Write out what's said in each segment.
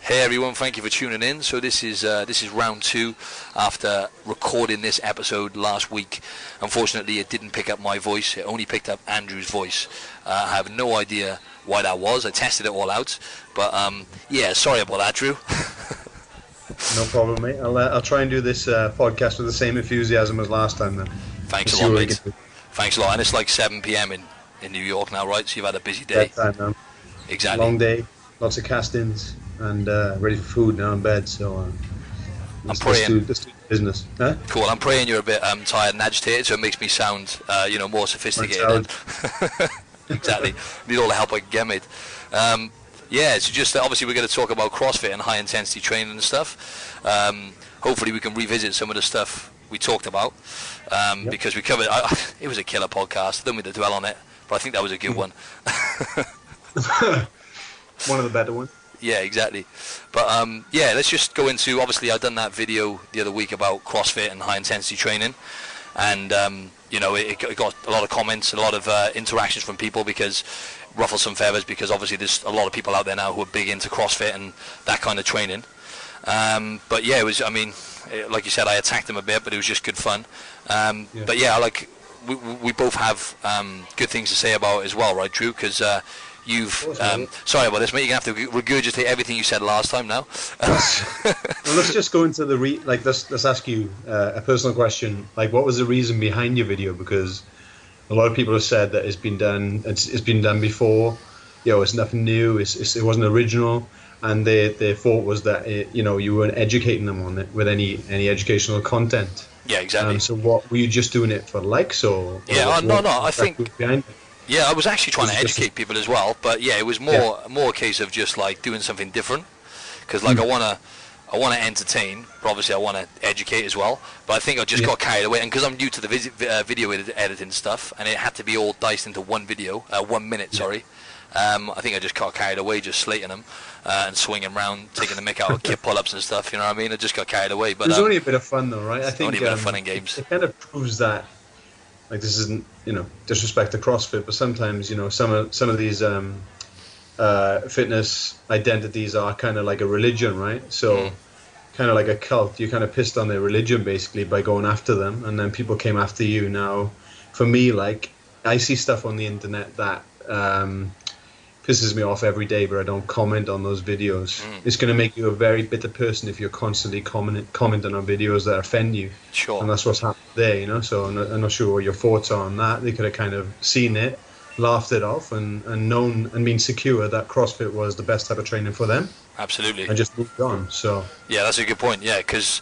Hey everyone, thank you for tuning in. So this is round 2 after recording this episode last week. Unfortunately, it didn't pick up my voice. It only picked up Andrew's voice. I have no idea why that was. I tested it all out, but yeah, sorry about that, Drew. No problem, mate. I'll try and do this podcast with the same enthusiasm as last time then. Thanks a lot, mate. Thanks a lot. And it's like 7 p.m. in New York now, right? So you've had a busy day. Bedtime now. Exactly. Long day, lots of castings, and ready for food now in bed. So I'm praying. Let's do business. Huh? Cool. I'm praying you're a bit tired and agitated, so it makes me sound, more sophisticated. Exactly. Need all the help I can get, mate. Yeah, so just obviously we're going to talk about CrossFit and high intensity training and stuff. Hopefully we can revisit some of the stuff we talked about because we covered. It was a killer podcast. I don't mean to dwell on it, but I think that was a good one. One of the better ones. Yeah, exactly. But yeah, let's just go into. Obviously, I done that video the other week about CrossFit and high intensity training, and it got a lot of comments and a lot of interactions from people because ruffle some feathers because obviously there's a lot of people out there now who are big into CrossFit and that kind of training. But yeah, it was. I mean, like you said, I attacked them a bit, but it was just good fun. But yeah, we both have good things to say about it as well, right, Drew? Because you've sorry about this, mate. You're gonna have to regurgitate everything you said last time now. Well, let's just go into the let's ask you a personal question. Like, what was the reason behind your video? Because a lot of people have said that it's been done. It's been done before. It's nothing new. It wasn't original, and their thought was that you weren't educating them on it with any educational content. Yeah, exactly. So what were you just doing it for likes or? Yeah, no. I think. Behind it? Yeah, I was actually trying to educate people as well, but yeah, it was more a case of just like doing something different, because like I want to entertain, but obviously I want to educate as well. But I think I just got carried away, and because I'm new to the video editing stuff, and it had to be all diced into one video, 1 minute, sorry. I think I just got carried away, just slating them and swinging around, taking the mick out of kip pull-ups and stuff. You know what I mean? I just got carried away. But it was only a bit of fun, though, right? I think only a bit of fun in games. It kind of proves that. Like, this isn't, disrespect to CrossFit, but sometimes, some of these fitness identities are kind of like a religion, right? So, kind of like a cult. You kind of pissed on their religion, basically, by going after them, and then people came after you. Now, for me, like, I see stuff on the internet that pisses me off every day, but I don't comment on those videos. It's going to make you a very bitter person if you're constantly commenting on videos that offend you. Sure. And that's what's happened there, So I'm not sure what your thoughts are on that. They could have kind of seen it, laughed it off, and known and been secure that CrossFit was the best type of training for them. Absolutely. And just moved on. So. Yeah, that's a good point. Yeah, because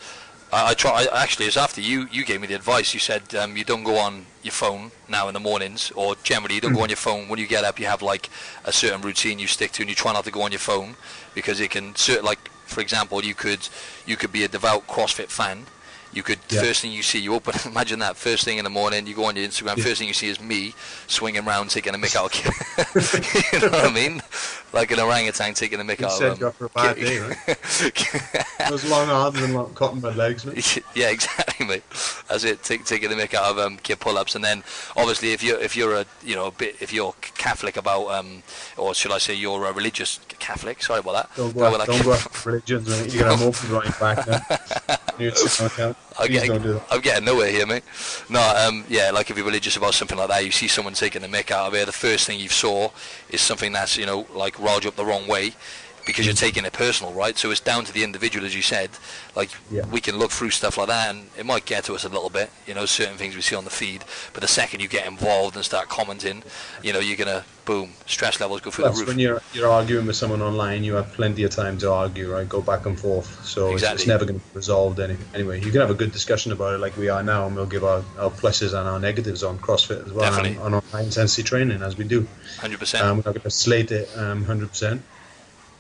actually, it's after you gave me the advice. You said you don't go on your phone now in the mornings, or generally you don't go on your phone when you get up. You have like a certain routine you stick to, and you try not to go on your phone because it can. Like, for example, you could be a devout CrossFit fan. You could first thing you see, you open. Imagine that first thing in the morning, you go on your Instagram. First thing you see is me swinging around taking a mick out. You know what I mean? Like an orangutan taking a mick out. Set you up for a bad day, right? Those long arms and long cotton bud legs, mate. Yeah, exactly, mate. That's it. Taking the mick out of kip pull-ups, and then obviously if you're if you're Catholic about or should I say you're a religious Catholic? Sorry about that. Don't go after religions, mate. You're gonna have open right back now. I'm getting nowhere here, mate. No, like if you're religious about something like that, you see someone taking the mick out of it, the first thing you saw is something that's, like riled you up the wrong way because you're taking it personal, right? So it's down to the individual, as you said. Like, we can look through stuff like that, and it might get to us a little bit, certain things we see on the feed, but the second you get involved and start commenting, you're going to, boom, stress levels go through the roof. When you're arguing with someone online, you have plenty of time to argue, right? Go back and forth. So it's never going to be resolved anyway. You can have a good discussion about it like we are now, and we'll give our pluses and our negatives on CrossFit as well. Definitely. And on high intensity training, as we do. 100%. We're not going to slate it 100%.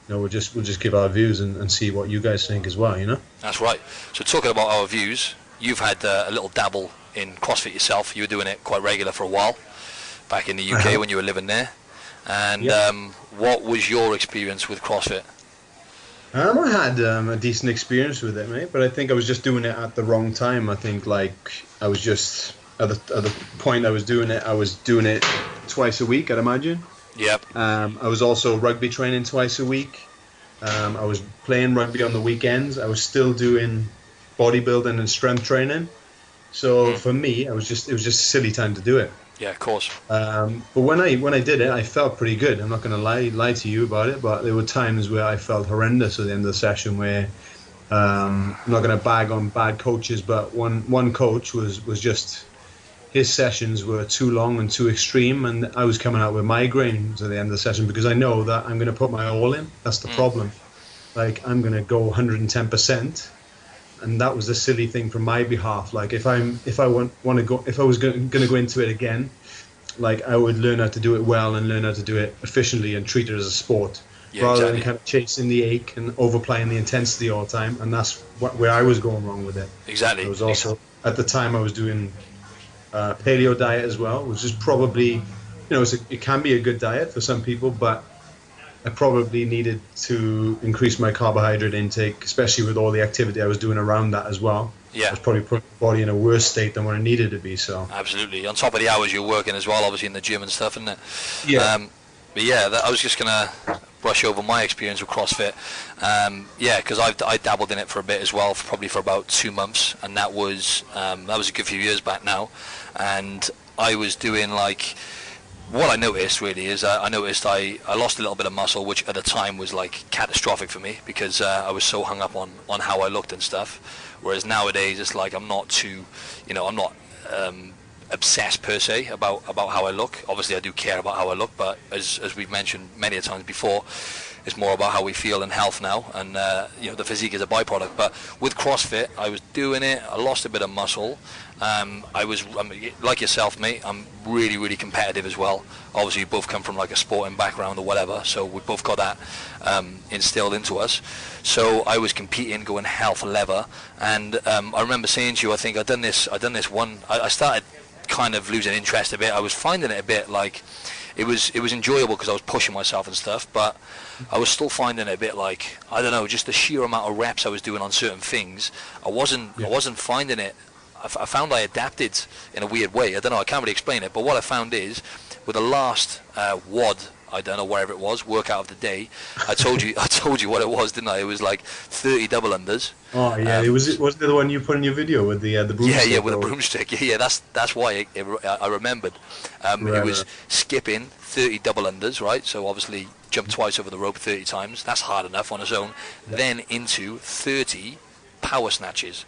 We'll just give our views and see what you guys think as well, That's right. So talking about our views, you've had a little dabble in CrossFit yourself. You were doing it quite regular for a while back in the UK when you were living there. And what was your experience with CrossFit? I had a decent experience with it, mate, but I think I was just doing it at the wrong time. I think I was just at the point I was doing it twice a week, I'd imagine. Yep. I was also rugby training twice a week. I was playing rugby on the weekends. I was still doing bodybuilding and strength training. So for me, it was just a silly time to do it. Yeah, of course. But when I did it, I felt pretty good. I'm not going to lie to you about it, but there were times where I felt horrendous at the end of the session. Where I'm not going to bag on bad coaches, but one coach was just, his sessions were too long and too extreme, and I was coming out with migraines at the end of the session because I know that I'm going to put my all in. That's the problem. Like, I'm going to go 110%. And that was a silly thing from my behalf. Like, if I was going to go into it again, like, I would learn how to do it well and learn how to do it efficiently and treat it as a sport, rather than kind of chasing the ache and overplaying the intensity all the time. And that's where I was going wrong with it. Exactly. I was also, at the time, I was doing paleo diet as well, which is probably, it can be a good diet for some people, but I probably needed to increase my carbohydrate intake, especially with all the activity I was doing around that as well. Yeah. I was probably putting the body in a worse state than what I needed to be. So absolutely. On top of the hours you're working as well, obviously in the gym and stuff, isn't it? Yeah. But yeah, I was just gonna brush over my experience with CrossFit. Yeah, because I dabbled in it for a bit as well, probably for about 2 months, and that was a good few years back now. And I was doing like, what I noticed really is I noticed I lost a little bit of muscle, which at the time was like catastrophic for me because I was so hung up on how I looked and stuff. Whereas nowadays it's like I'm not too, I'm not obsessed per se about how I look. Obviously I do care about how I look, but as we've mentioned many a times before, it's more about how we feel and health now, and the physique is a byproduct. But with CrossFit, I was doing it. I lost a bit of muscle. I mean, like yourself, mate. I'm really, really competitive as well. Obviously, we both come from like a sporting background or whatever, so we both got that instilled into us. So I was competing, going health lever, and I remember saying to you, I think I done this one. I started kind of losing interest a bit. I was finding it a bit like it was enjoyable because I was pushing myself and stuff, but I was still finding it a bit like, I don't know, just the sheer amount of reps I was doing on certain things. I wasn't finding it. I found I adapted in a weird way. I don't know, I can't really explain it, but what I found is with the last WOD, I don't know, wherever it was, workout of the day, I told you what it was, didn't I? It was like 30 double unders. Oh yeah, wasn't it the one you put in your video with the broomstick? Yeah, with a broomstick. Yeah, that's why I remembered. It was skipping 30 double unders, right? So obviously jump twice over the rope 30 times. That's hard enough on its own. Yeah. Then into 30 power snatches.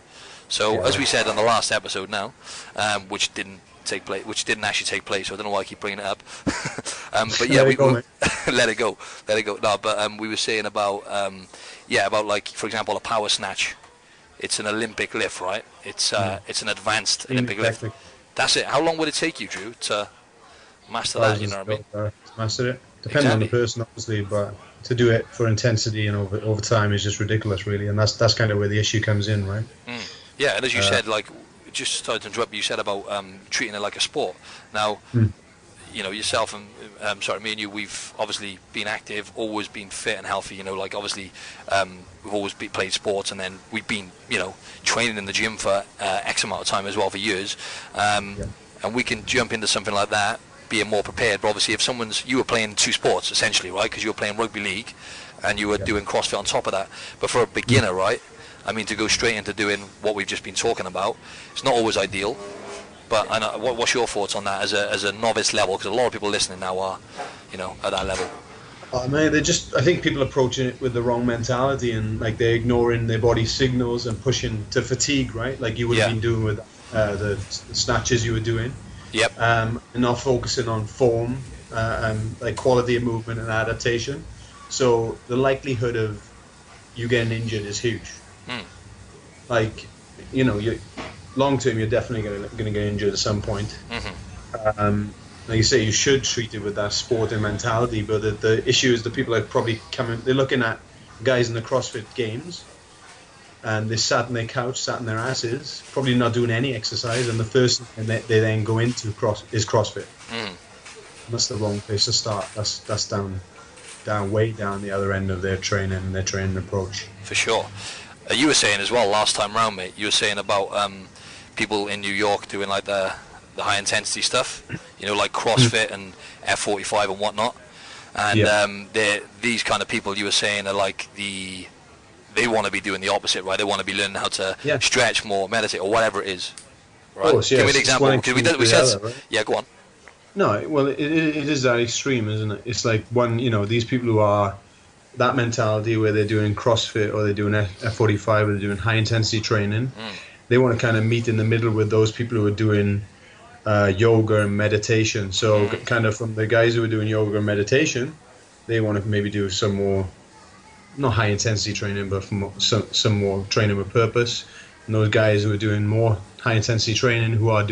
So as we said on the last episode now, which didn't actually take place, so I don't know why I keep bringing it up. But yeah, let it go. No, but we were saying about about like, for example, a power snatch. It's an Olympic lift, right? It's an advanced Olympic lift. That's it. How long would it take you, Drew, to master that? You know what I mean? Master it. Depending on the person, obviously, but to do it for intensity and over time is just ridiculous, really, and that's kind of where the issue comes in, right? Yeah, and as you said, like, just sorry to interrupt you, said about treating it like a sport. Now, yourself and me and you, we've obviously been active, always been fit and healthy. Like obviously, we've always played sports, and then we've been, training in the gym for X amount of time as well for years. And we can jump into something like that, being more prepared. But obviously, if you were playing two sports essentially, right? Because you were playing rugby league, and you were doing CrossFit on top of that. But for a beginner, right? I mean, to go straight into doing what we've just been talking about, it's not always ideal. But what's your thoughts on that as a novice level? Because a lot of people listening now are, at that level. Oh, man, I think people approaching it with the wrong mentality, and like they're ignoring their body signals and pushing to fatigue, right? Like you would have been doing with the snatches you were doing. Yep. And not focusing on form and like quality of movement and adaptation. So the likelihood of you getting injured is huge. Like, you long term, you're definitely going to get injured at some point. Like you say, you should treat it with that sporting mentality, but the issue is that people are probably they're looking at guys in the CrossFit games, and they sat on their couch, sat on their asses, probably not doing any exercise, and the first thing they then go into is CrossFit. That's the wrong place to start. That's way down the other end of their training and their training approach. For sure. You were saying as well last time round, mate, you were saying about people in New York doing like the high intensity stuff, like CrossFit and F45 and whatnot. And they're these kind of people you were saying are like they want to be doing the opposite, right? They want to be learning how to stretch more, meditate, or whatever it is. Right? Of course, yes. Give me an example. Because we said, other, right? yeah, go on. No, well, it is that extreme, isn't it? It's like these people who are that mentality where they're doing CrossFit or they're doing F45 or they're doing high intensity training. They want to kind of meet in the middle with those people who are doing yoga and meditation. So kind of from the guys who are doing yoga and meditation, they want to maybe do some more, not high intensity training, but some more training with purpose. And those guys who are doing more high intensity training, who are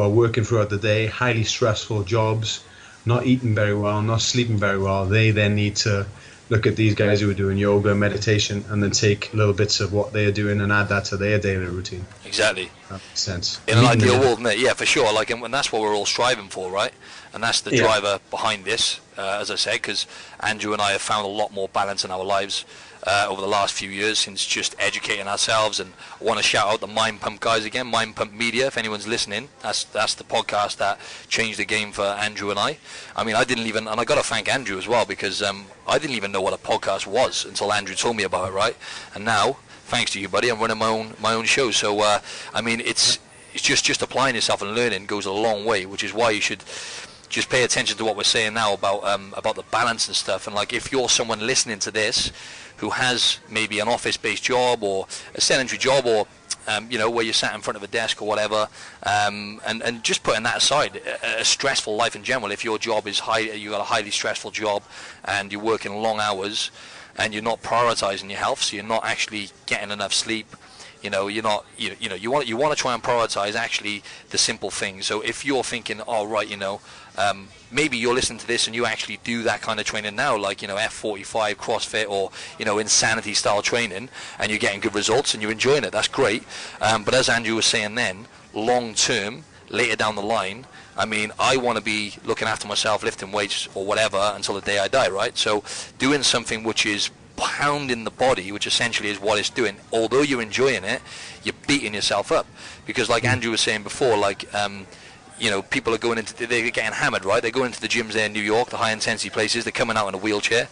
working throughout the day, highly stressful jobs, not eating very well, not sleeping very well, they then need to look at these guys who are doing yoga and meditation and then take little bits of what they are doing and add that to their daily routine. Exactly. That makes sense. In an ideal world, mate, yeah, for sure. Like, and that's what we're all striving for, right? And that's the driver behind this, as I said, because Andrew and I have found a lot more balance in our lives over the last few years since just educating ourselves. And I want to shout out the Mind Pump guys again, Mind Pump Media, if anyone's listening. That's the podcast that changed the game for Andrew and I. I mean, I didn't even, and I got to thank Andrew as well, because I didn't even know what a podcast was until Andrew told me about it, right? And now, thanks to you, buddy, I'm running my own show. So, I mean, it's just applying yourself and learning goes a long way, which is why you should just pay attention to what we're saying now about the balance and stuff. And like, if you're someone listening to this who has maybe an office-based job or a sedentary job, or where you're sat in front of a desk or whatever, and just putting that aside, a stressful life in general. If your job is you got a highly stressful job and you're working long hours and you're not prioritizing your health, so you're not actually getting enough sleep. You want to try and prioritize actually the simple things. So if you're thinking, oh right, maybe you're listening to this and you actually do that kind of training now, like F45, CrossFit, or insanity style training, and you're getting good results and you're enjoying it. That's great. But as Andrew was saying, then long term, later down the line, I mean, I want to be looking after myself, lifting weights or whatever until the day I die, right? So doing something which is pounding the body, which essentially is what it's doing, although you're enjoying it, you're beating yourself up, because like Andrew was saying before, like people are they're getting hammered, right? They go into the gyms there in New York, the high intensity places, they're coming out in a wheelchair.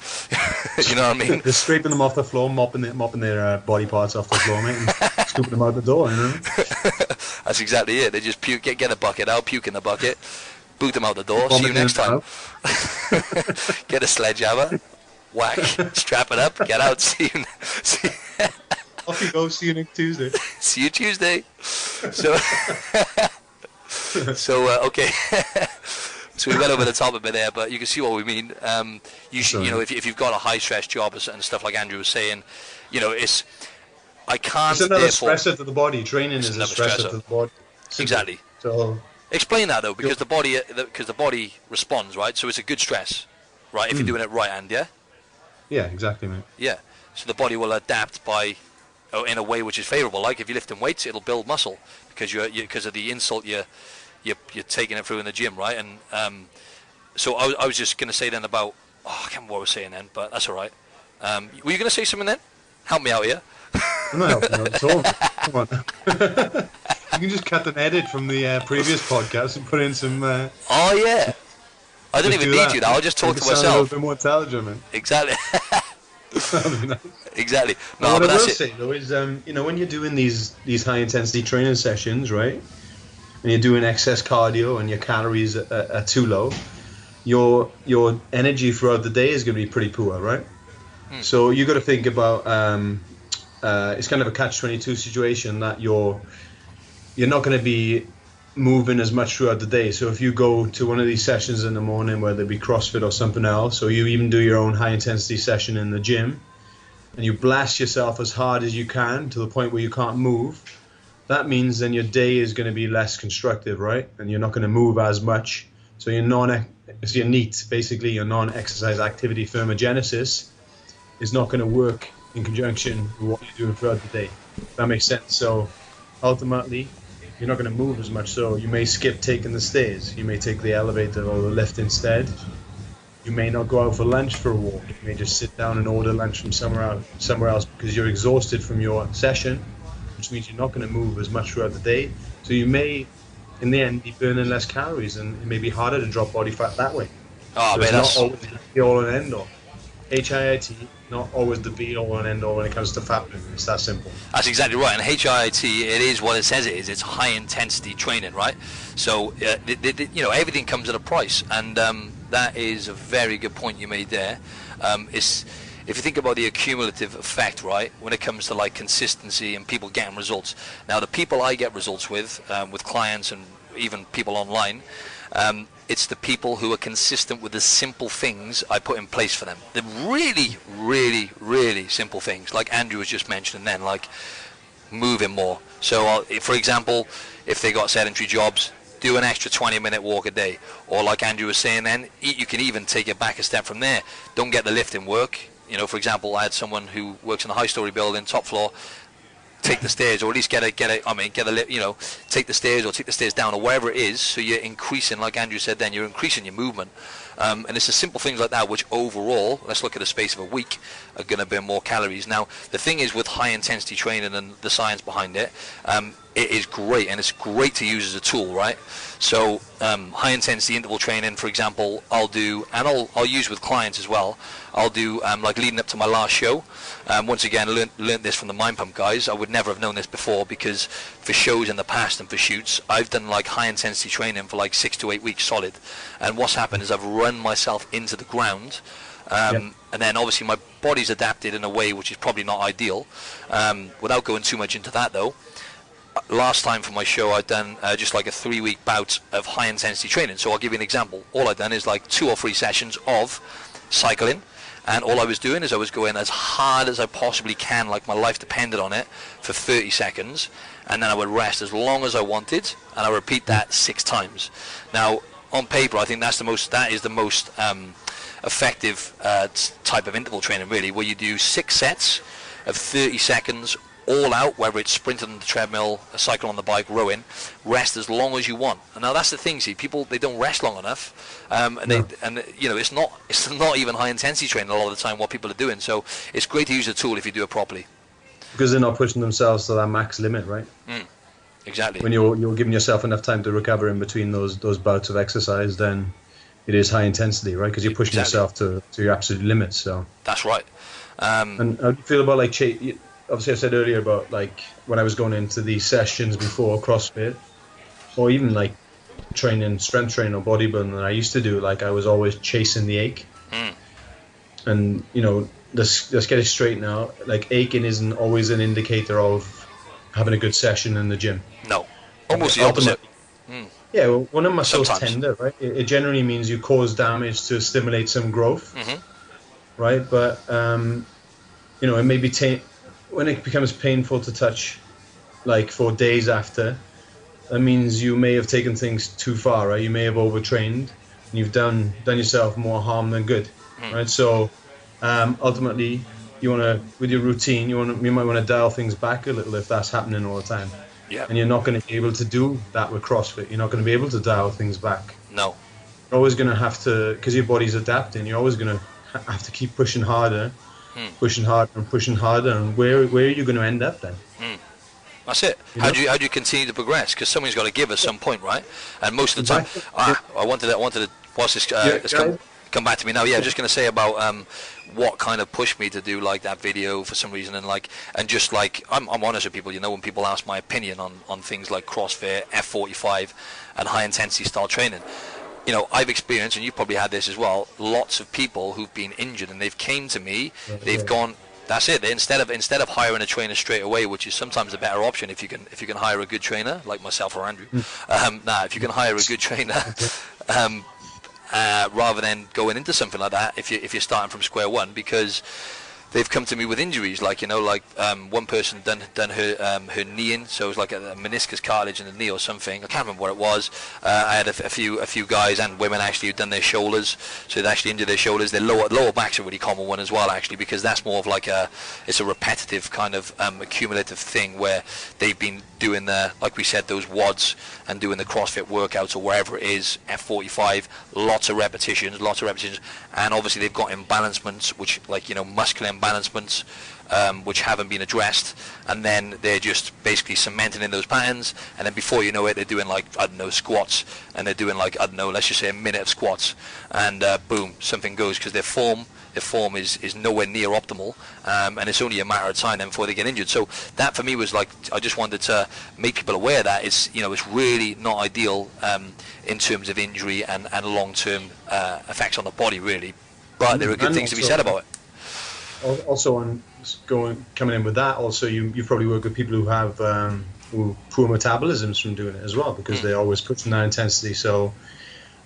You know what I mean? They're scraping them off the floor, mopping their body parts off the floor, mate, and scooping them out the door, That's exactly it. They just puke, get a bucket out, puke in the bucket, boot them out the door. See you next time. Get a sledgehammer, whack, strap it up, get out. See you. Off you go. See you next Tuesday. See you Tuesday. Okay. So we went over the top a bit there, but you can see what we mean. You should, if you've got a high stress job and stuff like Andrew was saying, it's another stressor to the body. Training is a stressor to the body. Simple. Exactly. So explain that though, because the body responds, right? So it's a good stress, right? If you're doing it right, and yeah, exactly, mate. Yeah. So the body will adapt in a way which is favourable. Like if you're lifting weights, it'll build muscle because because of the insult you're taking it through in the gym, right? And so I was just going to say then about I can't remember what I was saying then, but that's all right. Were you going to say something then? Help me out here. I'm not helping out at all. Come on. You can just cut and edit from the previous podcast and put in some. Oh yeah. I don't even need you now. I'll just talk to myself. A little bit more intelligent, man. Exactly. That'd be nice. Exactly. No, what but I that's will say though is, when you're doing these high intensity training sessions, right, and you're doing excess cardio and your calories are too low, your energy throughout the day is going to be pretty poor, right? So you got to think about it's kind of a catch-22 situation that you're not going to be moving as much throughout the day. So if you go to one of these sessions in the morning, whether it be CrossFit or something else, or you even do your own high intensity session in the gym, and you blast yourself as hard as you can to the point where you can't move, that means then your day is going to be less constructive, right? And you're not going to move as much. So your NEAT, basically your non-exercise activity thermogenesis, is not going to work in conjunction with what you're doing throughout the day. That makes sense. So ultimately, you're not going to move as much. So you may skip taking the stairs. You may take the elevator or the lift instead. You may not go out for lunch for a walk. You may just sit down and order lunch from somewhere else because you're exhausted from your session, which means you're not going to move as much throughout the day. So you may, in the end, be burning less calories, and it may be harder to drop body fat that way. Oh, So man, it's not that's always the be all and end all. HIIT, not always the be all and end all when it comes to fat burning. It's that simple. That's exactly right. And HIIT, it is what it says it is. It's high intensity training, right? So, everything comes at a price, and that is a very good point you made there. It's if you think about the accumulative effect, right, when it comes to like consistency and people getting results. Now, the people I get results with clients and even people online, it's the people who are consistent with the simple things I put in place for them. The really, really, really simple things, like Andrew was just mentioning then, like moving more. So, for example, if they got sedentary jobs, do an extra 20-minute walk a day. Or like Andrew was saying then, you can even take it back a step from there. Don't get the lifting work. For example, I had someone who works in a high-story building, top floor, take the stairs, or at least take the stairs or take the stairs down or wherever it is, so you're increasing, like Andrew said then, you're increasing your movement. And it's the simple things like that which overall, let's look at the space of a week, are going to burn more calories. Now, the thing is with high intensity training and the science behind it, it is great, and it's great to use as a tool, right? So high intensity interval training, for example, I'll do, and I'll use with clients as well. I'll do like leading up to my last show. Once again, learned this from the Mind Pump guys. I would never have known this before, because for shows in the past and for shoots, I've done like high intensity training for like 6 to 8 weeks solid. And what's happened is I've run myself into the ground. And then obviously my body's adapted in a way which is probably not ideal. Without going too much into that though, last time for my show I'd done just like a 3-week bout of high intensity training. So I'll give you an example. All I've done is like 2 or 3 sessions of cycling, and all I was doing is I was going as hard as I possibly can, like my life depended on it, for 30 seconds, and then I would rest as long as I wanted, and I repeat that 6 times. Now on paper I think that is the most effective type of interval training really, where you do 6 sets of 30 seconds all out, whether it's sprinting on the treadmill, a cycle on the bike, rowing, rest as long as you want. And now that's the thing, see, people, they don't rest long enough, it's not even high intensity training a lot of the time what people are doing. So it's great to use a tool if you do it properly, because they're not pushing themselves to that max limit, right? Exactly. When you're giving yourself enough time to recover in between those bouts of exercise, then it is high intensity, right? Because you're pushing yourself to your absolute limits. So that's right. And how do you feel about like obviously I said earlier about like when I was going into these sessions before CrossFit, or even like strength training or bodybuilding that I used to do, like I was always chasing the ache. And let's get it straight now, like aching isn't always an indicator of having a good session in the gym. No, almost the opposite. Yeah, well, when a muscle's Sometimes. tender, right, it generally means you cause damage to stimulate some growth, right? But it may be when it becomes painful to touch, like for days after, that means you may have taken things too far, right? You may have overtrained, and you've done yourself more harm than good, right? So ultimately, with your routine, you might want to dial things back a little if that's happening all the time. Yeah. And you're not going to be able to do that with CrossFit. You're not going to be able to dial things back. No. You're always going to have to, because your body's adapting. You're always going to have to keep pushing harder. Pushing harder and pushing harder, and where are you going to end up then? That's it. How do you continue to progress? Because somebody's got to give at some point, right? And most of the time, I wanted to watch this. Come back to me now. Yeah, I'm just going to say about what kind of pushed me to do like that video for some reason, and just like I'm honest with people. When people ask my opinion on things like CrossFit, F45, and high intensity style training. I've experienced, and you probably had this as well, lots of people who've been injured and they've came to me, they've gone, that's it. Instead of hiring a trainer straight away, which is sometimes a better option if you can hire a good trainer like myself or Andrew. If you can hire a good trainer, rather than going into something like that, if you're starting from square one, because they've come to me with injuries, one person done her knee in, so it was like a meniscus cartilage in the knee or something. I can't remember what it was. I had a few guys and women actually who'd done their shoulders, so they'd actually injured their shoulders. Their lower back's a really common one as well, actually, because that's more of it's a repetitive kind of accumulative thing where they've been doing like we said, those WODs and doing the CrossFit workouts or wherever it is, F45, lots of repetitions, and obviously they've got imbalancements, which muscular imbalancements which haven't been addressed, and then they're just basically cementing in those patterns, and then before you know it, they're doing like, I don't know, squats, and they're doing like, I don't know, let's just say a minute of squats, and boom, something goes, because their form is nowhere near optimal, and it's only a matter of time then before they get injured. So that for me was like, I just wanted to make people aware that it's really not ideal in terms of injury and long-term effects on the body, really. But there are good things to be said about it. Also, coming in with that, also you probably work with people who have poor metabolisms from doing it as well, because they're always pushing that intensity, so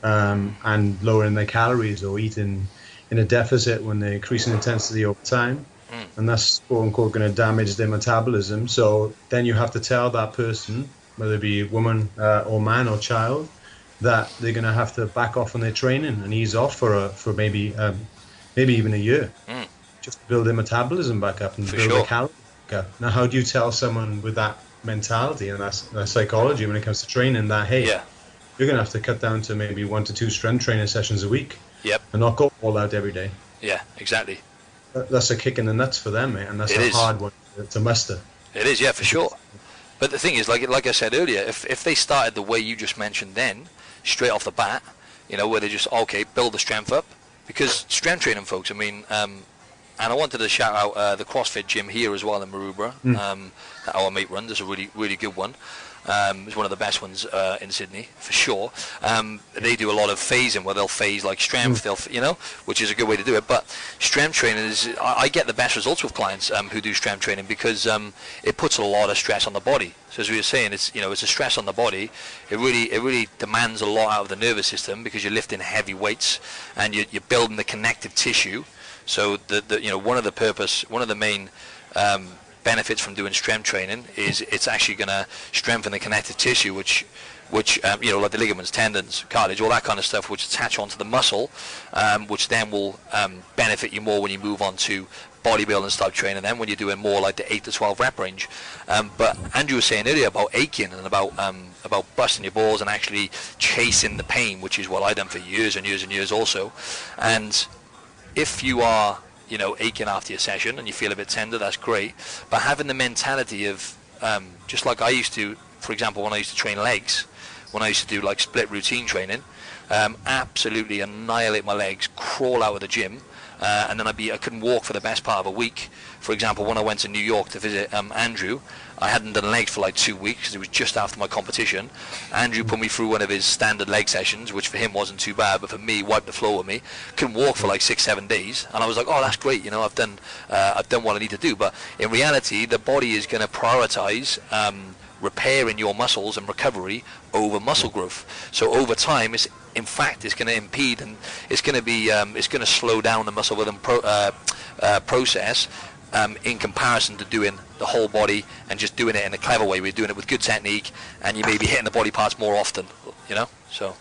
and lowering their calories or eating in a deficit when they're increasing intensity over time, and that's quote unquote going to damage their metabolism. So then you have to tell that person, whether it be woman or man or child, that they're going to have to back off on their training and ease off for maybe even a year, just to build their metabolism back up and build their calories back up. Now, how do you tell someone with that mentality and that psychology when it comes to training that, hey, you're going to have to cut down to maybe 1 to 2 strength training sessions a week, and not go all out every day? Yeah, exactly. That's a kick in the nuts for them, mate, and that's a hard one to muster. It is, yeah, for sure. But the thing is, like I said earlier, if they started the way you just mentioned then, straight off the bat, where they just, build the strength up, because strength training, folks, I mean, and I wanted to shout out the CrossFit gym here as well in Maroubra, that our mate runs. It's a really, really good one. It's one of the best ones in Sydney, for sure. They do a lot of phasing, where they'll phase like strength, which is a good way to do it. But strength training I get the best results with clients who do strength training, because it puts a lot of stress on the body. So as we were saying, it's a stress on the body. It really demands a lot out of the nervous system, because you're lifting heavy weights and you're building the connective tissue. So one of the main benefits from doing strength training is it's actually going to strengthen the connective tissue, which like the ligaments, tendons, cartilage, all that kind of stuff, which attach onto the muscle, which then will benefit you more when you move on to bodybuilding style training, then when you're doing more like the 8 to 12 rep range. But Andrew was saying earlier about aching and about busting your balls and actually chasing the pain, which is what I've done for years and years and years also. And if you are aching after your session and you feel a bit tender, that's great. But having the mentality of, just like I used to, for example, when I used to train legs, when I used to do like split routine training, absolutely annihilate my legs, crawl out of the gym, and then I couldn't walk for the best part of a week. For example, when I went to New York to visit Andrew, I hadn't done legs for like 2 weeks, because it was just after my competition. Andrew put me through one of his standard leg sessions, which for him wasn't too bad, but for me, wiped the floor with me. Couldn't walk for like 6-7 days, and I was like, oh, that's great, I've done what I need to do. But in reality, the body is going to prioritize repairing your muscles and recovery over muscle growth. So over time, it's going to impede, and it's going to slow down the muscle within process. In comparison to doing the whole body and just doing it in a clever way. We're doing it with good technique, and you may be hitting the body parts more often, so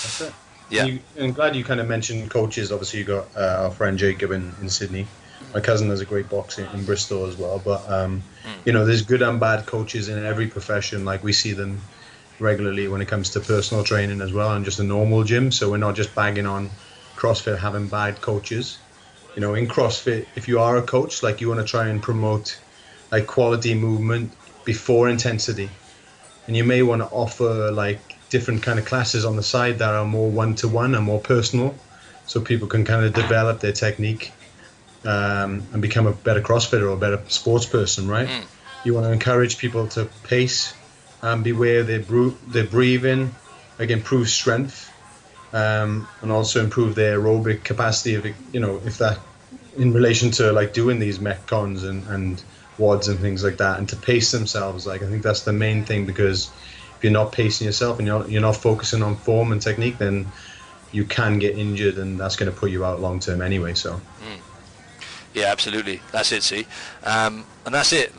that's it. Yeah. I'm glad you kind of mentioned coaches. Obviously you got our friend Jacob in Sydney. My cousin has a great boxing in Bristol as well, but there's good and bad coaches in every profession. Like, we see them regularly when it comes to personal training as well, and just a normal gym. So we're not just bagging on CrossFit having bad coaches. In CrossFit, if you are a coach, like, you want to try and promote like quality movement before intensity, and you may want to offer like different kind of classes on the side that are more one-to-one and more personal, so people can kind of develop their technique and become a better CrossFitter or a better sports person, right? You want to encourage people to pace and be aware of their breathing, like improve strength, and also improve their aerobic capacity of, if that in relation to like doing these metcons and WODs and things like that, and to pace themselves. Like, I think that's the main thing, because if you're not pacing yourself and you're not focusing on form and technique, then you can get injured, and that's going to put you out long term anyway. So yeah, absolutely, that's it. See, and that's it.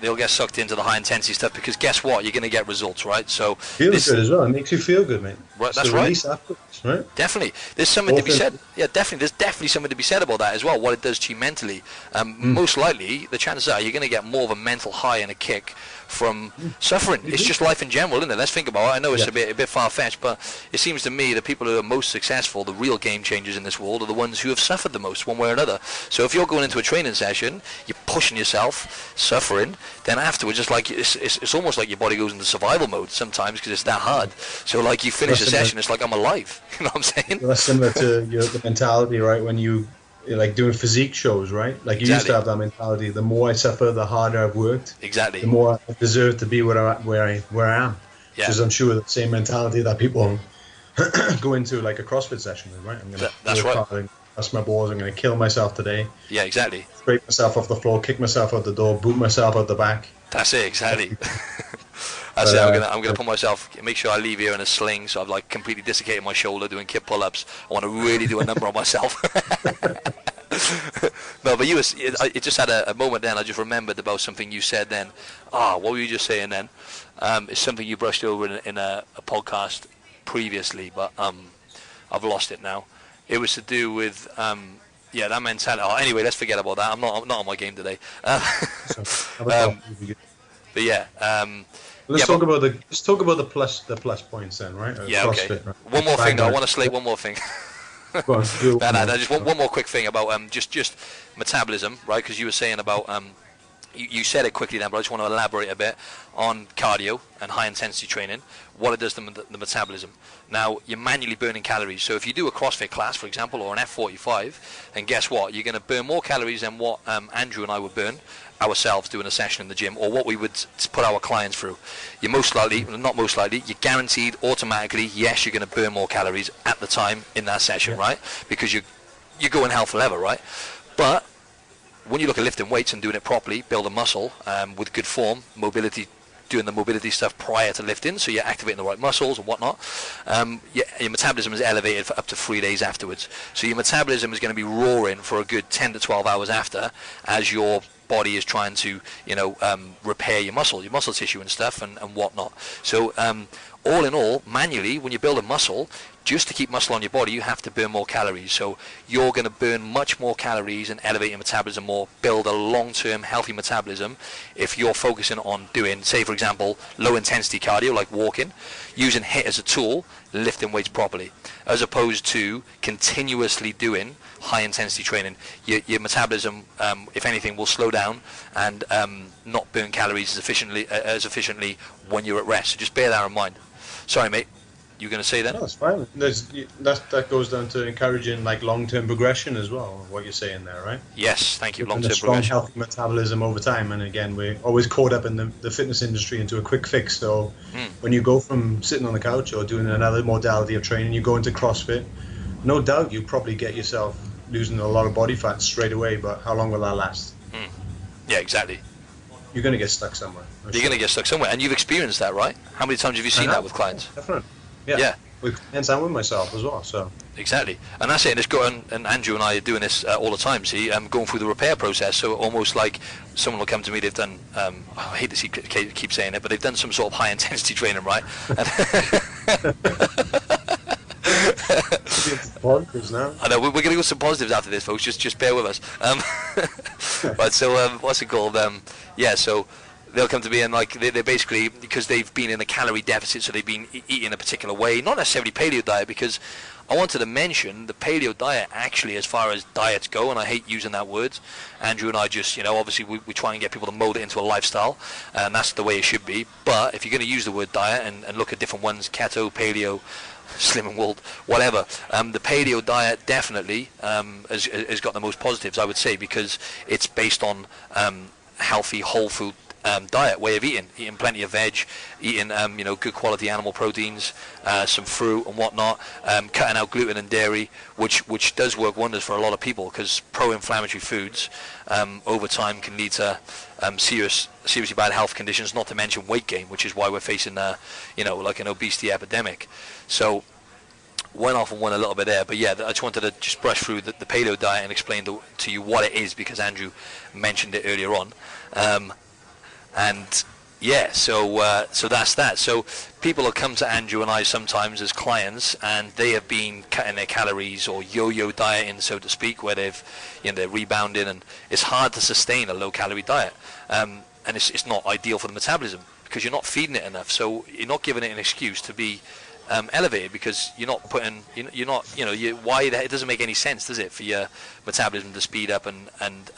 They'll get sucked into the high intensity stuff, because guess what? You're going to get results, right? So feels good as well. It makes you feel good, mate. Right, It's that's the right. release afterwards, right? Definitely, there's something to be said. Yeah, definitely, there's definitely something to be said about that as well. What it does to you mentally. Most likely, the chances are you're going to get more of a mental high and a kick from suffering. It's just life in general, isn't it? Let's think about it. I know it's Yeah. a bit far-fetched, but it seems to me the people who are most successful, the real game changers in this world, are the ones who have suffered the most, one way or another. So if you're going into a training session, you're pushing yourself, suffering, then afterwards, it's almost like your body goes into survival mode sometimes because it's that hard. So like you finish the session, it's like I'm alive. You know what I'm saying? That's similar to the mentality, right? When you're like doing physique shows, right? Like you used to Exactly. have that mentality. The more I suffer, the harder I've worked. The Exactly. more I deserve to be where I am. Which Yeah. is, I'm sure, the same mentality that people go into like a CrossFit session with, right? I'm going to That's work right. hard and bust my balls. I'm going to kill myself today. Yeah, exactly. Scrape myself off the floor, kick myself out the door, boot myself out the back. That's it, exactly. That's But, it. I'm gonna put myself. Make sure I leave here in a sling, so I've like completely dislocated my shoulder doing kip pull-ups. I want to really do a number on myself. No, but it just had a moment then. I just remembered about something you said then. What were you just saying then? It's something you brushed over in a podcast previously, but I've lost it now. It was to do with that mentality. Anyway, let's forget about that. I'm not on my game today. so, have a coffee would be good. But yeah. Let's talk about the plus points then, right? Yeah, CrossFit, okay. right? One more thing though. I want to slate one more thing. Go on, do Just one more quick thing about just metabolism, right? Because you were saying about you said it quickly then, but I just want to elaborate a bit on cardio and high intensity training, what it does to the metabolism. Now, you're manually burning calories, so if you do a CrossFit class, for example, or an F45, then guess what? You're going to burn more calories than what Andrew and I would burn ourselves doing a session in the gym, or what we would put our clients through. You're you're guaranteed automatically, yes, you're going to burn more calories at the time in that session, right? Because you're going hell for leather, right? But when you look at lifting weights and doing it properly, build a muscle with good form, mobility, doing the mobility stuff prior to lifting, so you're activating the right muscles and whatnot, your metabolism is elevated for up to 3 days afterwards. So your metabolism is going to be roaring for a good 10 to 12 hours after, as your body is trying to, repair your muscle tissue and stuff and whatnot. So all in all, manually, when you build a muscle, just to keep muscle on your body, you have to burn more calories. So you're going to burn much more calories and elevate your metabolism more, build a long-term healthy metabolism if you're focusing on doing, say for example, low-intensity cardio like walking, using HIIT as a tool, lifting weights properly, as opposed to continuously doing high-intensity training. Your metabolism, if anything, will slow down and not burn calories as efficiently when you're at rest. So just bear that in mind. Sorry, mate. You were going to say that? No, that's fine. That goes down to encouraging like long-term progression as well. What you're saying there, right? Yes, thank you. Long-term Long-term strong, progression. healthy metabolism over time. And again, we're always caught up in the fitness industry into a quick fix. So when you go from sitting on the couch or doing another modality of training, you go into CrossFit. No doubt, you probably get yourself losing a lot of body fat straight away. But how long will that last? Yeah, exactly. You're going to get stuck somewhere. You're going to get stuck somewhere, and you've experienced that, right? How many times have you seen that with clients? Definitely. Yeah. With clients and with myself as well. So exactly, and that's it. And it's going, and Andrew and I are doing this all the time. See, going through the repair process. So almost like someone will come to me. They've done. I hate to keep saying it, but they've done some sort of high intensity training, right? positives now. I know we're going to go some positives after this, folks. Just bear with us. Right. So what's it called? So they'll come to me and like they're basically, because they've been in a calorie deficit, so they've been eating a particular way, not necessarily paleo diet, because I wanted to mention the paleo diet actually, as far as diets go, and I hate using that word. Andrew and I just, obviously we try and get people to mold it into a lifestyle, and that's the way it should be. But if you're going to use the word diet and look at different ones, keto, paleo, slim and world, whatever, the paleo diet definitely has got the most positives, I would say, because it's based on healthy whole food diet, way of eating plenty of veg, eating good quality animal proteins, some fruit and whatnot, cutting out gluten and dairy, which does work wonders for a lot of people, because pro-inflammatory foods over time can lead to seriously bad health conditions, not to mention weight gain, which is why we're facing like an obesity epidemic. So went off and went a little bit there, but yeah, I just wanted to just brush through the paleo diet and explain to you what it is, because Andrew mentioned it earlier on. And Yeah, so that's that. So people will come to Andrew and I sometimes as clients, and they have been cutting their calories or yo-yo dieting, so to speak, where they're rebounding, and it's hard to sustain a low-calorie diet, and it's not ideal for the metabolism because you're not feeding it enough. So you're not giving it an excuse to be elevated because you're not putting, it doesn't make any sense, does it, for your metabolism to speed up and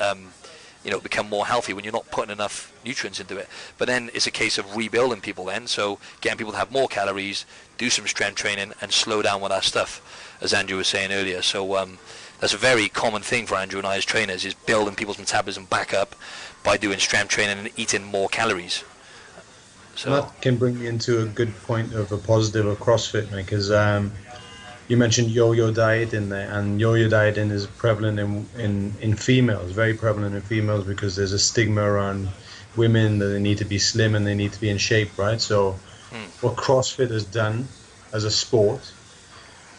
become more healthy when you're not putting enough nutrients into it. But then it's a case of rebuilding people then, so getting people to have more calories, do some strength training, and slow down with that stuff, as Andrew was saying earlier. So that's a very common thing for Andrew and I as trainers, is building people's metabolism back up by doing strength training and eating more calories. So that can bring me into a good point of a positive of CrossFit, because you mentioned yo-yo dieting there, and yo-yo dieting is prevalent in females, very prevalent in females, because there's a stigma around women that they need to be slim and they need to be in shape, right? So what CrossFit has done as a sport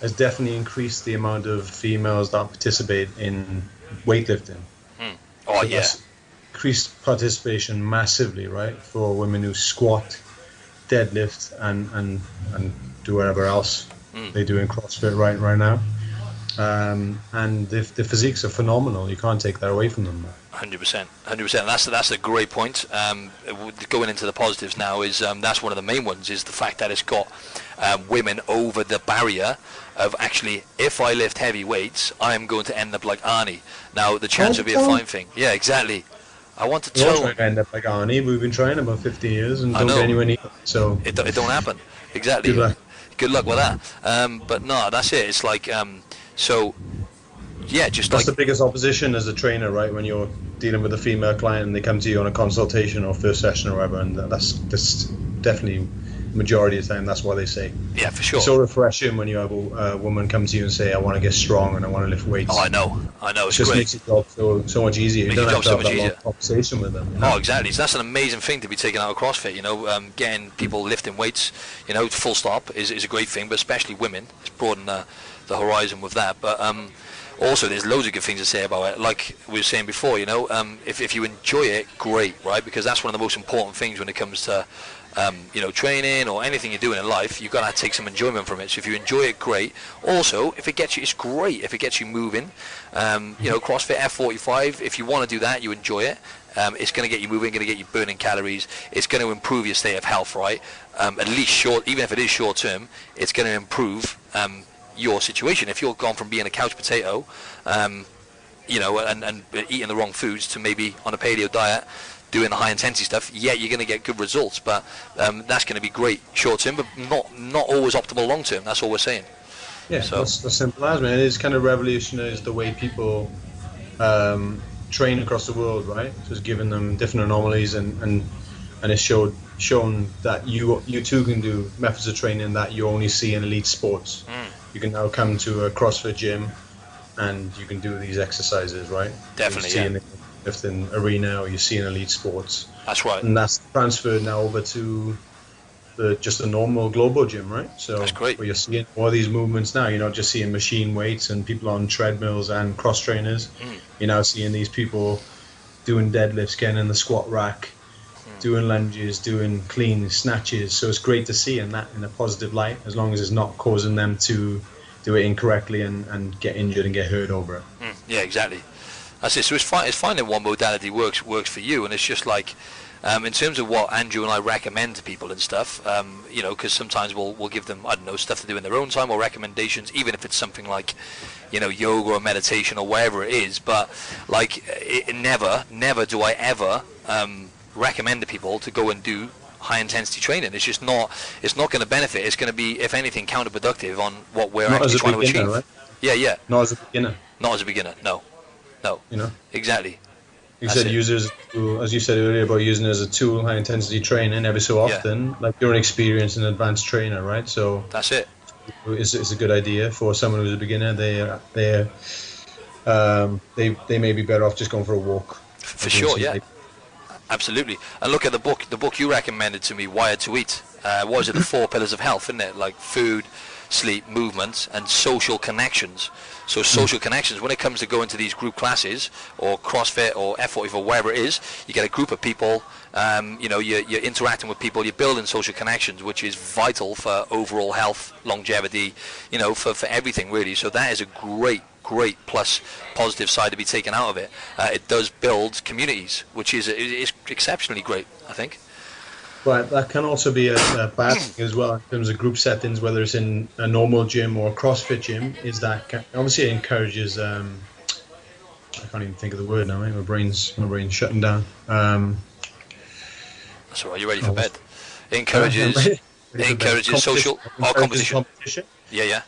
has definitely increased the amount of females that participate in weightlifting. Oh, so yeah. Increased participation massively, right, for women who squat, deadlift, and do whatever else they do in CrossFit right now. And the physiques are phenomenal. You can't take that away from them. 100%. That's a great point. Going into the positives now is that's one of the main ones, is the fact that it's got women over the barrier of actually, if I lift heavy weights, I am going to end up like Arnie. Now the chance would be a fine thing. Yeah, exactly. I want to tell. We're trying to end up like Arnie. We've been trying about 50 years and don't get anywhere near. So it don't happen. Exactly. Good luck with that. But no, that's it. It's like so. Yeah, just that's the biggest opposition as a trainer, right? When you're dealing with a female client and they come to you on a consultation or first session or whatever, and that's definitely majority of the time that's what they say. Yeah, for sure. It's so refreshing when you have a woman come to you and say, I want to get strong and I want to lift weights. Oh, I know. It's just great. Makes your job so much easier. You don't have to have that long conversation with them. You know? Oh, exactly. So that's an amazing thing to be taken out of CrossFit. Getting people lifting weights, full stop is a great thing, but especially women. It's broadened the horizon with that. But also, there's loads of good things to say about it. Like we were saying before, if you enjoy it, great, right? Because that's one of the most important things when it comes to training or anything you're doing in life. You've got to take some enjoyment from it. So if you enjoy it, great. Also, if it gets you, it's great. If it gets you moving, CrossFit F45, if you want to do that, you enjoy it. It's going to get you moving, going to get you burning calories. It's going to improve your state of health, right? At least even if it is short term, it's going to improve your situation. If you're gone from being a couch potato, and eating the wrong foods to maybe on a paleo diet, doing the high intensity stuff, you're going to get good results, but that's going to be great short term, but not always optimal long term. That's all we're saying. Yeah, so that's simple as, man. It is kind of revolutionized the way people train across the world, right? Just giving them different anomalies and it's shown that you too can do methods of training that you only see in elite sports. You can now come to a CrossFit gym and you can do these exercises, right? Definitely, in the lifting arena, or you see in elite sports. That's right. And that's transferred now over to just a normal global gym, right? So that's great. Where you're seeing all these movements now. You're not just seeing machine weights and people on treadmills and cross trainers. You're now seeing these people doing deadlifts, getting in the squat rack, doing lunges, doing clean snatches. So it's great to see in a positive light, as long as it's not causing them to do it incorrectly and get injured and get hurt over it. Yeah, exactly. That's it. So it's finding what modality works for you, and it's just like in terms of what Andrew and I recommend to people and stuff, because sometimes we'll give them, I don't know, stuff to do in their own time or recommendations, even if it's something like, yoga or meditation or wherever it is. But like, never do I ever recommend to people to go and do high intensity training. It's just not. It's not going to benefit. It's going to be, if anything, counterproductive on what we're actually trying to achieve. Right? Yeah. Not as a beginner. Not as a beginner. No. Exactly. You said users, as you said earlier about using it as a tool, high intensity training every so often. Like, you're an experienced and advanced trainer, right? So that's it. It's a good idea for someone who's a beginner. They may be better off just going for a walk. For sure, yeah. Absolutely. And look at the book you recommended to me, Wired to Eat. What was it? The 4 pillars of health, isn't it? Like food, sleep, movement, and social connections. So social connections, when it comes to going to these group classes or CrossFit or F40 or wherever it is, you get a group of people, you're interacting with people, you're building social connections, which is vital for overall health, longevity, for everything really. So that is a great plus positive side to be taken out of it. It does build communities, which is exceptionally great, I think. But that can also be a bad thing as well in terms of group settings, whether it's in a normal gym or a CrossFit gym, is that obviously it encourages, I can't even think of the word now, my brain's shutting down. That's all right, you ready for bed? It encourages social competition. Yeah.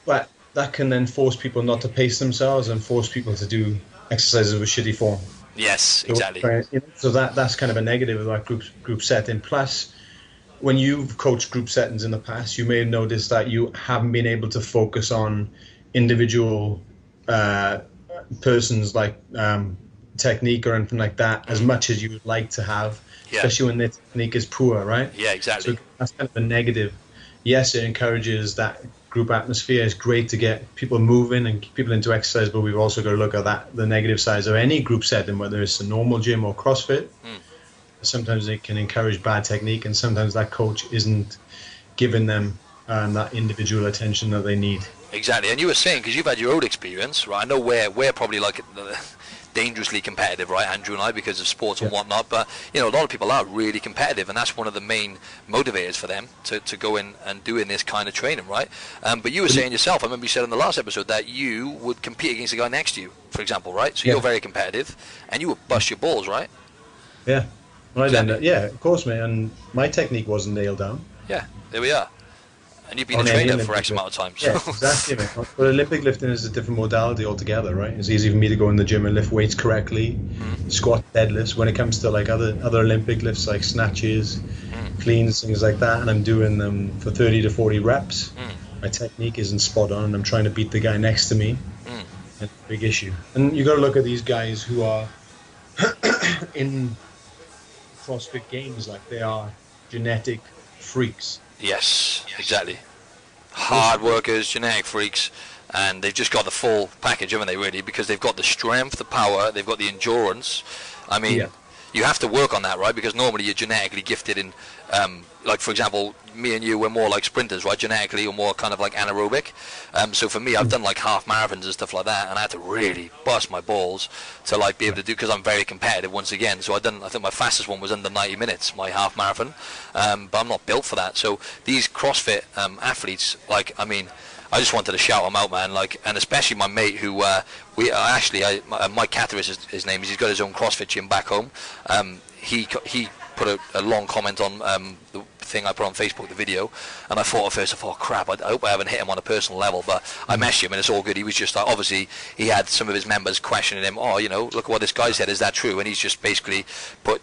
But that can then force people not to pace themselves and force people to do exercises with shitty form. Yes, exactly. So that's kind of a negative of that group setting. Plus, when you've coached group settings in the past, you may have noticed that you haven't been able to focus on individual persons like technique or anything like that as much as you would like to have, especially when their technique is poor, right? Yeah, exactly. So that's kind of a negative. Yes, it encourages that group atmosphere. It's great to get people moving and people into exercise, but we've also got to look at the negative sides of any group setting, whether it's a normal gym or CrossFit. Sometimes it can encourage bad technique, and sometimes that coach isn't giving them that individual attention that they need. Exactly, and you were saying, because you've had your own experience, right? I know we're probably like dangerously competitive, right, Andrew and I, because of sports and whatnot, but a lot of people are really competitive, and that's one of the main motivators for them to go in and doing this kind of training, right? But you were saying yourself, I remember you said in the last episode that you would compete against the guy next to you, for example, right? So you're very competitive, and you would bust your balls, right? Yeah, of course, mate, and my technique wasn't nailed down. Yeah, there we are. And you've been a trainer for X amount of time. So. Yeah, exactly, mate. But Olympic lifting is a different modality altogether, right? It's easy for me to go in the gym and lift weights correctly, squat, deadlifts. When it comes to like other Olympic lifts like snatches, cleans, things like that, and I'm doing them for 30 to 40 reps, my technique isn't spot on, and I'm trying to beat the guy next to me. That's a big issue. And you got to look at these guys who are in CrossFit games like they are genetic freaks. Yes, exactly. Hard workers, genetic freaks, and they've just got the full package, haven't they, really? Because they've got the strength, the power, they've got the endurance. I mean, you have to work on that, right? Because normally you're genetically gifted in, like, for example, me and you, we're more like sprinters, right? Genetically, or more kind of like anaerobic. So for me, I've done like half marathons and stuff like that, and I had to really bust my balls to like be able to do, because I'm very competitive once again. So I think my fastest one was under 90 minutes, my half marathon. But I'm not built for that. So these CrossFit athletes, like, I mean, I just wanted to shout him out, man. Like, and especially my mate who Mike Catherus is his name. He's got his own CrossFit gym back home. He put a long comment on the thing I put on Facebook, the video, and I thought at first, oh crap, I hope I haven't hit him on a personal level, but I messaged him and it's all good. He was just like, obviously he had some of his members questioning him, look at what this guy said, is that true? And he's just basically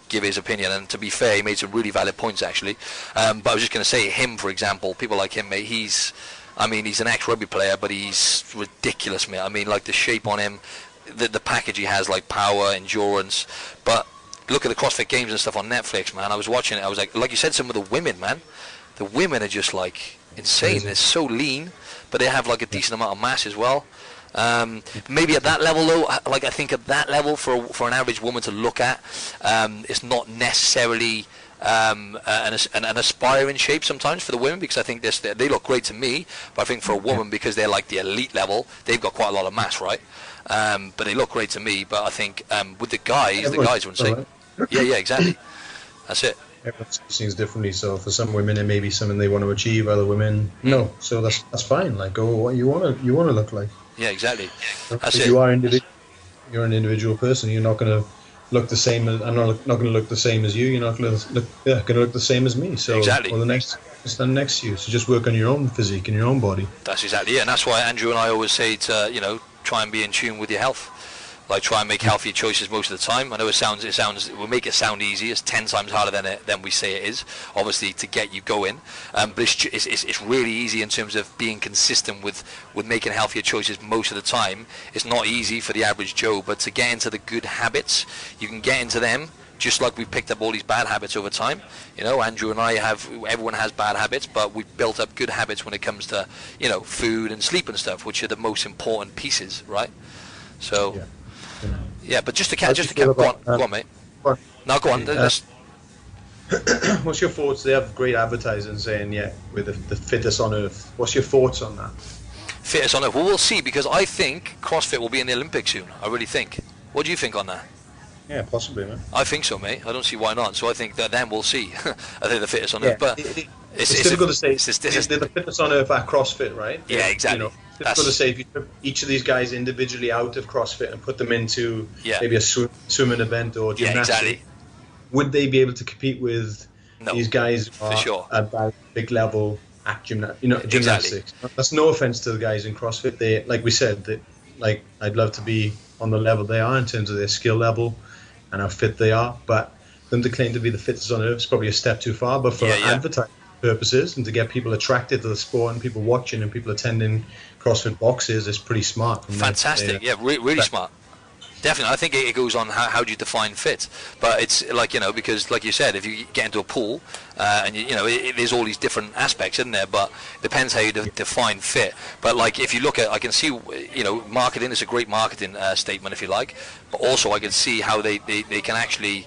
give his opinion, and to be fair, he made some really valid points actually. But I was just going to say, him, for example, people like him, mate, he's an ex-rugby player, but he's ridiculous, mate. I mean, like the shape on him, the package he has, like power, endurance. But look at the CrossFit Games and stuff on Netflix, man. I was watching it. I was like you said, some of the women, man. The women are just like insane. They're so lean, but they have like a decent amount of mass as well. Maybe at that level, though, like I think at that level for an average woman to look at, it's not necessarily an aspiring shape sometimes for the women, because I think they look great to me, but I think for a woman, because they're like the elite level, they've got quite a lot of mass, right? But they look great to me. But I think with the guys wouldn't say. Yeah, exactly. That's it. Everyone sees things differently. So for some women, it may be something they want to achieve. Other women, no. So that's fine. Like, go what you want to look like. Yeah, exactly. That's it. You're an individual person. You're not going to look the same. I'm not going to look the same as you. You're not going to look the same as me. So exactly. Or the next stand next to you. So just work on your own physique and your own body. That's exactly it. And that's why Andrew and I always say to try and be in tune with your health. Like, try and make healthier choices most of the time. I know we'll make it sound easy. It's 10 times harder than we say it is, obviously, to get you going. But it's really easy in terms of being consistent with making healthier choices most of the time. It's not easy for the average Joe, but to get into the good habits, you can get into them just like we picked up all these bad habits over time. Andrew and everyone has bad habits, but we've built up good habits when it comes to, food and sleep and stuff, which are the most important pieces, right? So, yeah, but just to go on, mate. No, go on. What's your thoughts? They have great advertising saying, we're the fittest on earth. What's your thoughts on that? Fittest on earth? Well, we'll see, because I think CrossFit will be in the Olympics soon. I really think. What do you think on that? Yeah, possibly, man. I think so, mate. I don't see why not. So I think that then we'll see. I think the fittest on earth. But it's difficult to say. They're the fittest on earth at CrossFit, right? Yeah, exactly. It's difficult to say if you took each of these guys individually out of CrossFit and put them into maybe a swimming event or gymnastics. Yeah, exactly. Would they be able to compete with these guys who are sure. at that big level at gymnastics? Exactly. That's no offense to the guys in CrossFit. They, like we said, I'd love to be on the level they are in terms of their skill level and how fit they are, but them to claim to be the fittest on earth is probably a step too far. But for advertising purposes and to get people attracted to the sport and people watching and people attending CrossFit boxes, is pretty smart. Fantastic, really smart. Definitely, I think it goes on how do you define fit, but it's like, because like you said, if you get into a pool and there's all these different aspects in there, but it depends how you define fit. But like if you look at, I can see, marketing is a great marketing statement if you like, but also I can see how they can actually,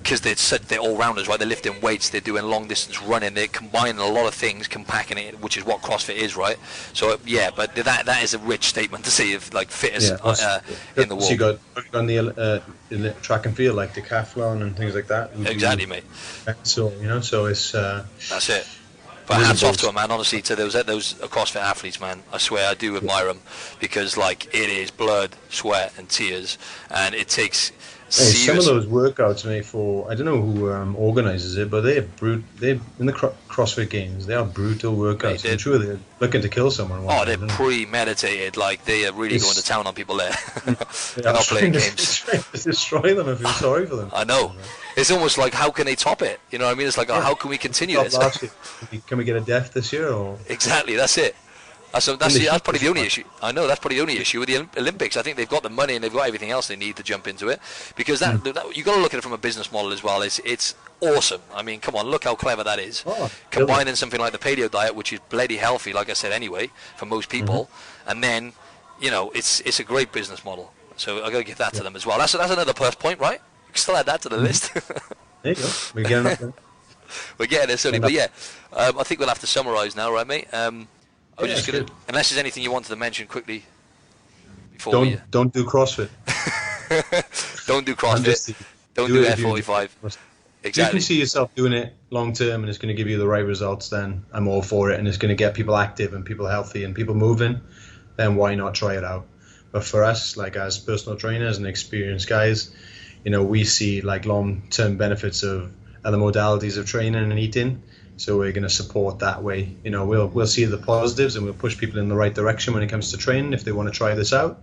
because they're all-rounders, right? They're lifting weights, they're doing long-distance running, they're combining a lot of things, compacting it, which is what CrossFit is, right? So, but that is a rich statement to see if, like, fittest in the world. So you got on the track and field, like decathlon and things like that. Exactly, mate. So, so it's... that's it. But hats off to them, man, honestly, to those CrossFit athletes, man. I swear I do admire them, because, like, it is blood, sweat, and tears, and it takes... some of those workouts, mate, I don't know who organises it, but they're in the CrossFit Games. They are brutal workouts. I'm sure they're looking to kill someone. They're premeditated. Like, they are really going to town on people there. They're not playing games. Destroy them if you're sorry for them. I know. It's almost like, how can they top it? You know what I mean? It's like, how can we continue this? Can we get a death this year? Or? Exactly, that's it. That's probably the only issue. I know that's probably the only issue with the Olympics. I think they've got the money and they've got everything else they need to jump into it, because that you've got to look at it from a business model as well. It's awesome. I mean, come on, look how clever that is. Combining something like the paleo diet, which is bloody healthy, like I said anyway, for most people, and then it's a great business model. So I got to give that to them as well. That's another plus point, right? You can still add that to the list. There you go. We're getting up there. We're getting there slowly, but I think we'll have to summarise now, right, mate? Unless there's anything you wanted to mention quickly before don't do CrossFit. Don't do CrossFit. Don't do F45. Exactly. If you can see yourself doing it long term and it's going to give you the right results, then I'm all for it, and it's going to get people active and people healthy and people moving, then why not try it out? But for us, like as personal trainers and experienced guys, we see like long term benefits of other modalities of training and eating. So we're going to support that way. We'll see the positives and we'll push people in the right direction when it comes to training if they want to try this out.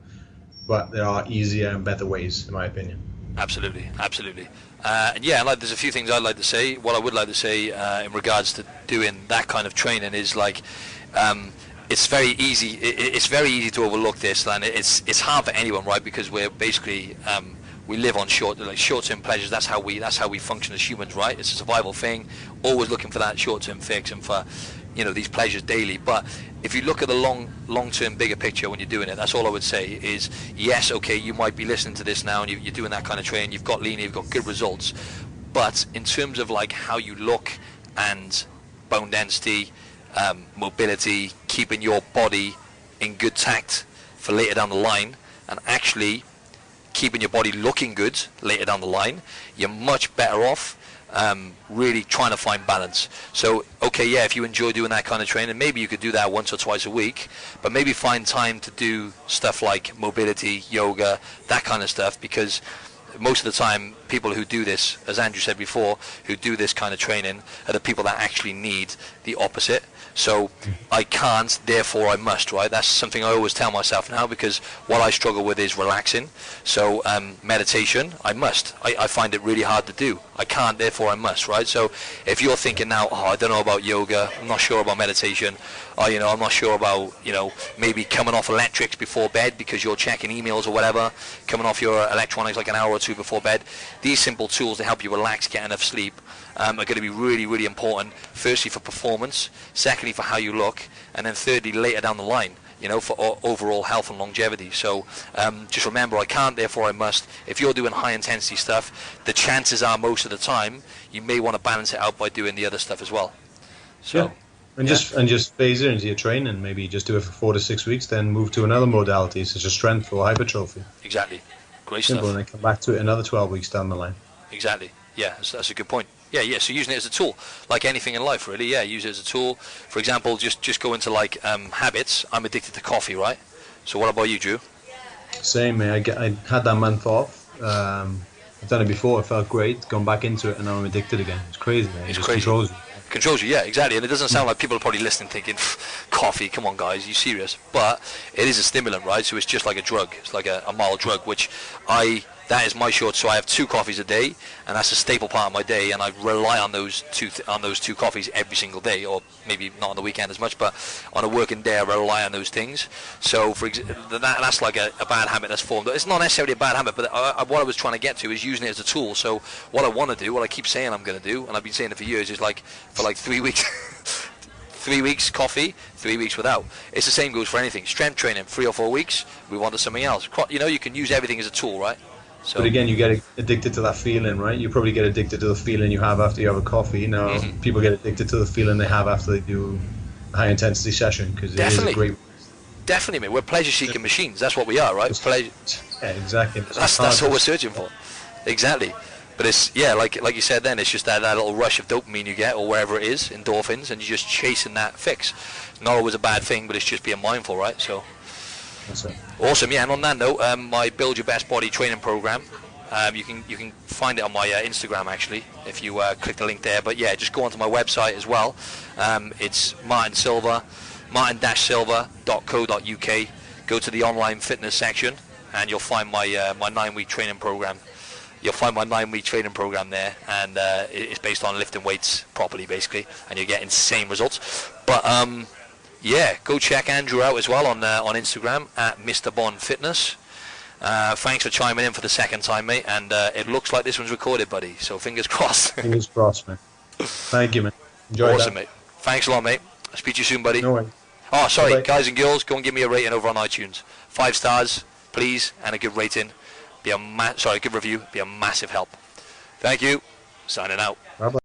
But there are easier and better ways, in my opinion. Absolutely. There's a few things I'd like to say. What I would like to say in regards to doing that kind of training is like, it's very easy. It's very easy to overlook this, and it's hard for anyone, right? Because we're basically we live on short-term pleasures. That's how we function as humans, right? It's a survival thing. Always looking for that short-term fix and for these pleasures daily. But if you look at the long-term bigger picture when you're doing it, that's all I would say is, yes, okay, you might be listening to this now and you're doing that kind of training. You've got lean, you've got good results. But in terms of like how you look and bone density, mobility, keeping your body in good tact for later down the line, and actually keeping your body looking good later down the line, you're much better off really trying to find balance. So if you enjoy doing that kind of training, maybe you could do that once or twice a week, but maybe find time to do stuff like mobility, yoga, that kind of stuff, because most of the time people who do this, as Andrew said before, who do this kind of training are the people that actually need the opposite. So I can't, therefore I must, right? That's something I always tell myself now, because what I struggle with is relaxing. So meditation, I must. I find it really hard to do. I can't, therefore I must, right? So if you're thinking now, oh, I don't know about yoga, I'm not sure about meditation, or, you know, I'm not sure about, you know, maybe coming off electrics before bed because you're checking emails or whatever, coming off your electronics like an hour or two before bed, these simple tools to help you relax, get enough sleep, are going to be really, really important, firstly for performance, secondly for how you look, and then thirdly later down the line, you know, for overall health and longevity. So just remember, I can't, therefore I must. If you're doing high intensity stuff, the chances are most of the time you may want to balance it out by doing the other stuff as well. So, yeah. And just phase it into your training. Maybe just do it for 4 to 6 weeks, then move to another modality such as strength or hypertrophy. Exactly. Great Simple, stuff. and then come back to it another 12 weeks down the line. Exactly. Yeah, that's a good point. Yeah. So using it as a tool, like anything in life, really. Yeah, use it as a tool. For example, just go into like habits. I'm addicted to coffee, right? So what about you, Drew? Same, mate. I had that month off. I've done it before. It felt great. Gone back into it, and now I'm addicted again. It's crazy, man. It's just crazy. Controls you. Controls you, yeah, exactly. And it doesn't sound like people are probably listening thinking, coffee, come on guys, you serious? But it is a stimulant, right? So it's just like a drug. It's like a mild drug, which that is my short. So I have 2 coffees a day, and that's a staple part of my day, and I rely on those two coffees every single day, or maybe not on the weekend as much, but on a working day I rely on those things. So that's like a bad habit that's formed. It's not necessarily a bad habit, but what I was trying to get to is using it as a tool. So what I want to do, what I keep saying I'm going to do, and I've been saying it for years, is like for like 3 weeks 3 weeks coffee, 3 weeks without. It's the same goes for anything. Strength training, 3 or 4 weeks, move on to something else. You know, you can use everything as a tool, right? So, but again, you get addicted to that feeling, right? You probably get addicted to the feeling you have after you have a coffee. Now, people get addicted to the feeling they have after they do a high intensity session, because it is a great. Definitely, mate. We're pleasure-seeking machines. That's what we are, right? Yeah, exactly. That's what we're searching for. Exactly. But it's, yeah, like you said then, it's just that little rush of dopamine you get, or wherever it is, endorphins, and you're just chasing that fix. Not always a bad thing, but it's just being mindful, right? So. That's it. Awesome, yeah. And on that note, my Build Your Best Body training program, you can find it on my Instagram actually, if you click the link there. But yeah, just go onto my website as well. It's Martin Silva, martin-silva.co.uk. Go to the online fitness section, and you'll find my 9-week training program. You'll find my 9-week training program there, and it's based on lifting weights properly, basically, and you get insane results. But yeah, go check Andrew out as well on Instagram at Mr. Bond Fitness. Thanks for chiming in for the second time, mate. And it looks like this one's recorded, buddy. So fingers crossed. Fingers crossed, man. Thank you, man. Enjoy awesome, that. mate. Thanks a lot, mate. I'll speak to you soon, buddy. No worries. Oh, sorry, Bye-bye. guys and girls, go and give me a rating over on iTunes. 5 stars, please, and a good rating. Good review. Be a massive help. Thank you. Signing out. Bye-bye.